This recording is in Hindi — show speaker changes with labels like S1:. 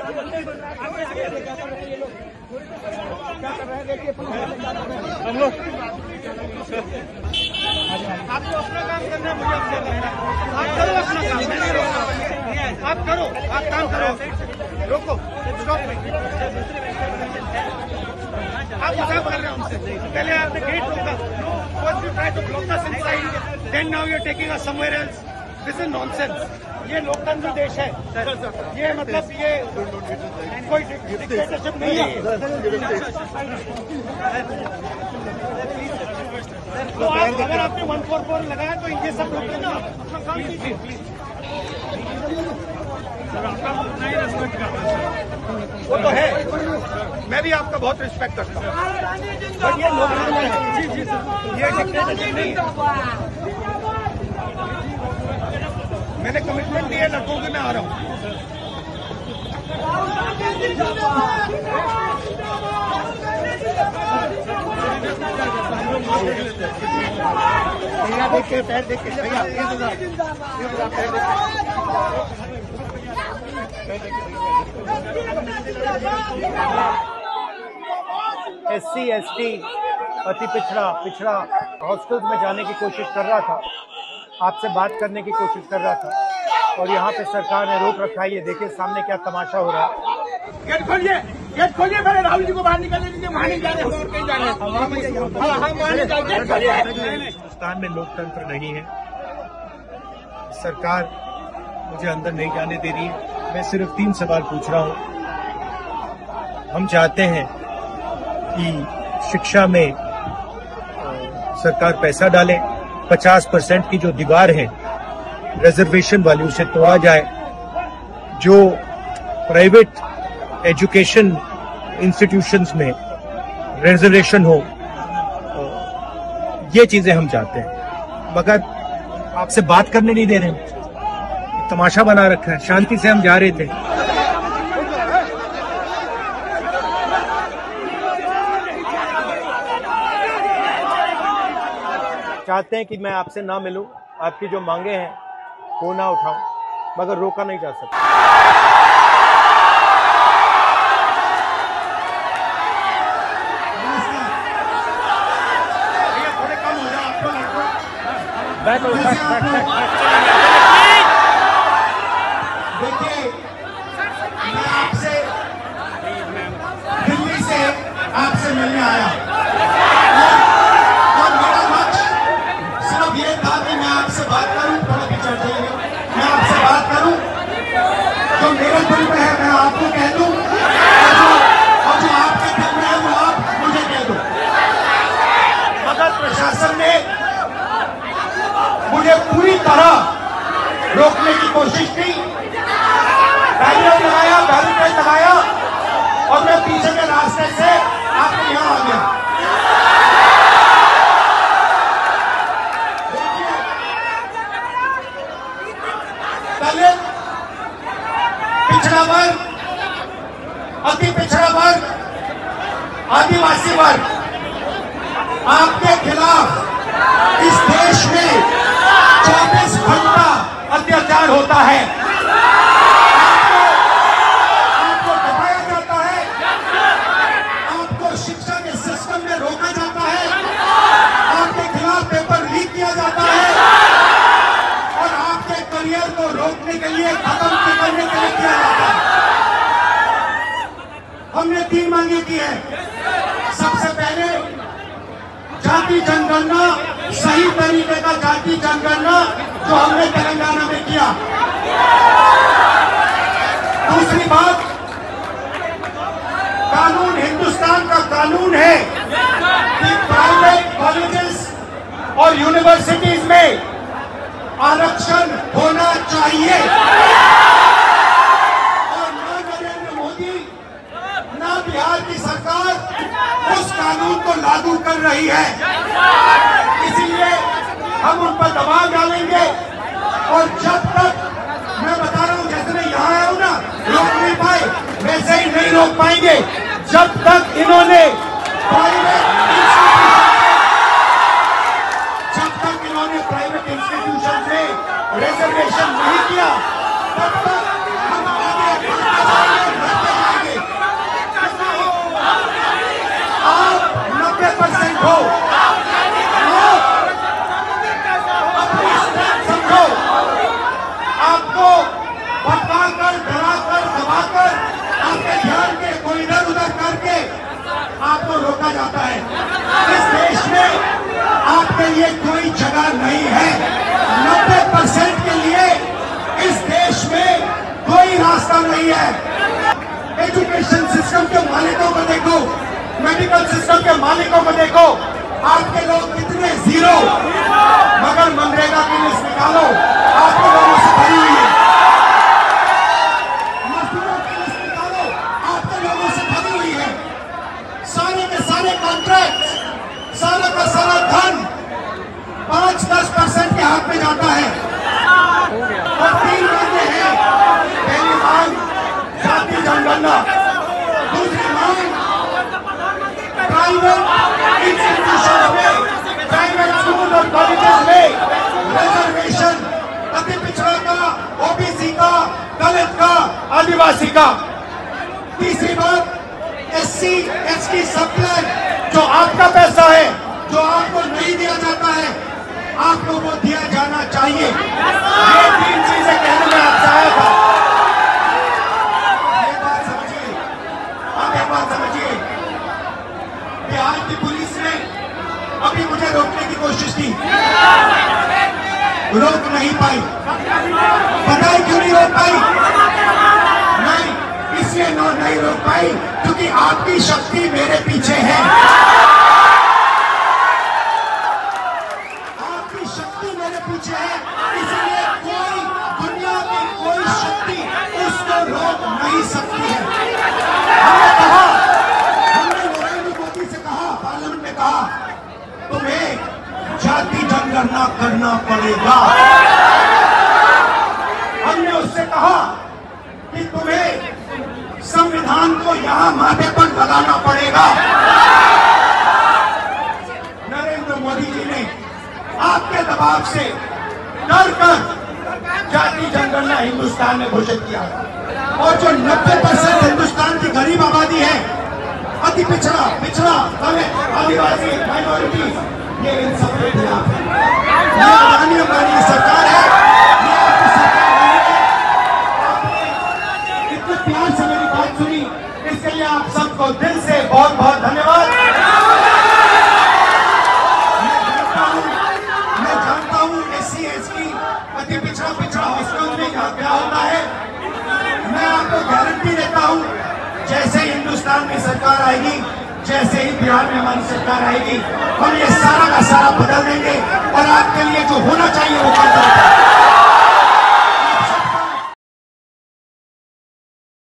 S1: हम लोग आपको अपना काम करना है, मुझे अपना करना है। आप करो अपना काम, मैं नहीं रोक रहा। आप करो, आप काम करो। रोको, स्टॉप में। आप मजाक कर रहे हो हमसे। पहले आपने गेट रोका। First you try to block us inside, then now you're taking us somewhere else. This is nonsense. ये लोकतंत्र देश है। ये मतलब ये कोई डिक्टेटरशिप नहीं है। तो अगर आपने 144 लगाया तो ये सब लोग ना अपना काम कीजिए प्लीज। वो तो है, मैं भी आपका बहुत रिस्पेक्ट करता हूँ, बट ये लोकतंत्र है। जी जी सर, ये डिक्टेटरशिप नहीं है। मैंने कमिटमेंट दी है लड़कों की, मैं आ रहा हूँ। भैया देख के पैर देख के, भैया पैर देख
S2: SC ST अति पिछड़ा हॉस्टल्स में जाने की कोशिश कर रहा था, आपसे बात करने की कोशिश कर रहा था, और यहाँ पे सरकार ने रोक रखा है। ये देखिए सामने क्या तमाशा हो रहा है।
S1: गेट खोलिए, गेट खोलिए, पहले राहुल जी को बाहर निकालने दीजिए। वहाँ नहीं जाने, हम और कहीं जाने।
S2: हिंदुस्तान में लोकतंत्र नहीं है, सरकार मुझे अंदर नहीं जाने दे रही है। मैं सिर्फ 3 सवाल पूछ रहा हूँ। हम चाहते हैं कि शिक्षा में सरकार पैसा डाले, 50% की जो दीवार है रिजर्वेशन वाली उसे तोड़ा जाए, जो प्राइवेट एजुकेशन इंस्टीट्यूशंस में रिजर्वेशन हो, ये चीजें हम चाहते हैं। मगर आपसे बात करने नहीं दे रहे हैं, तमाशा बना रखा है। शांति से हम जा रहे थे। चाहते हैं कि मैं आपसे ना मिलूं, आपकी जो मांगे हैं वो ना उठाऊं, मगर रोका नहीं जा सकता।
S1: देखिए, मैं आपसे दिल्ली से आपसे मिलने आया और मेरा लक्ष्य सिर्फ ये था कि मैं आपसे बात करूं, थोड़ा पिछड़ जाइए, मैं आपसे बात करूं, जो मेरे दिल में है मैं आपको कह दूं, और जो आपके दिल में है वो आप मुझे कह दो। मगर प्रशासन ने मुझे पूरी तरह रोकने की कोशिश की, बैरियर लगाया और मैं पीछे के रास्ते से आपके यहाँ आ गया। देखिए, दलित, पिछड़ा वर्ग, अति पिछड़ा वर्ग, आदिवासी वर्ग, आपके खिलाफ इस देश में 24 घंटा अत्याचार होता है। आपको दबाया जाता है, आपको शिक्षा के सिस्टम में रोका जाता है, आपके खिलाफ पेपर लीक किया जाता है और आपके करियर को रोकने के लिए, खत्म करने के लिए किया जाता है। हमने 3 मांगे की है। सबसे पहले जाति जनगणना, सही तरीके का जाति जनगणना जो हमने तेलंगाना में किया। दूसरी बात, कानून, हिंदुस्तान का कानून है कि प्राइवेट कॉलेजेस और यूनिवर्सिटीज में आरक्षण होना चाहिए। और ना नरेंद्र मोदी ना बिहार की सरकार उस कानून को लागू कर रही है। इसीलिए हम उन पर दबाव डालेंगे और जब तक, मैं बता रहा हूं, जैसे मैं यहाँ आया हूं ना, रोक नहीं पाए, वैसे ही नहीं रोक पाएंगे जब तक इन्होंने प्राइवेट इंस्टीट्यूशन में रिजर्वेशन नहीं किया, तब तक हम आगे सरकार नहीं है। 90% के लिए इस देश में कोई रास्ता नहीं है। एजुकेशन सिस्टम के मालिकों को देखो, मेडिकल सिस्टम के मालिकों को देखो, आपके लोग कितने जीरो, मगर मनरेगा की लिस्ट निकालो, आपके लोगों से भरी हुई है। मजदूरों की लिस्ट निकालो, आपके लोगों से भरी हुई है। सारे के सारे कॉन्ट्रैक्ट, सारा का सारा धन 5-10% के हाथ में जाता है। और 3 मांगे हैं। पहली मांग जाति जनगणना, दूसरी मांग प्राइवेट इंस्टीट्यूशन में, प्राइवेट स्कूल और कॉलेजेस में रिजर्वेशन, अति पिछड़ा का, ओबीसी का, दलित का, आदिवासी का। तीसरी बात SC ST सब प्लान, जो आपका पैसा है, जो आपको नहीं दिया जाता है, आपको वो दिया जाना चाहिए। ये 3 चीजें कहने में आपसे आया था। ये बात समझिए, आप एक बात समझिए, बिहार की पुलिस ने अभी मुझे रोकने की कोशिश की, रोक नहीं पाई। पता है क्यों नहीं रोक पाई? नहीं, इसलिए नहीं रोक पाई क्योंकि आपकी शक्ति मेरे पीछे है। आपकी शक्ति मेरे पीछे है, इसलिए कोई दुनिया की कोई शक्ति उसको रोक नहीं सकती है। हमने कहा, हमने नरेंद्र मोदी से कहा, पार्लियामेंट में कहा, तुम्हें जाति जनगणना करना पड़ेगा। हमने उससे कहा कि तुम्हें संविधान को यहां माथे पर लगाना पड़ेगा। नरेंद्र मोदी जी ने आपके दबाव से डर कर जाति जनगणना हिंदुस्तान में घोषित किया। और जो 90% हिंदुस्तान की गरीब आबादी है, अति पिछड़ा, दलित, आदिवासी, माइनॉरिटी, ये इन सब के खिलाफ है। ये अडानी अंबानी सरकार है, ये आपकी सरकार नहीं है। आपने इतने प्यार से मेरी बात सुनी, इसके लिए आप सबको दिल से बहुत बहुत धन्यवाद। मैं जानता हूँ SC ST अति पिछड़ा हॉस्टल में क्या होता है। मैं आपको गारंटी देता हूँ, जैसे ही हिंदुस्तान में सरकार आएगी, जैसे ही बिहार में हमारी सरकार आएगी, हम ये सारा का सारा बदल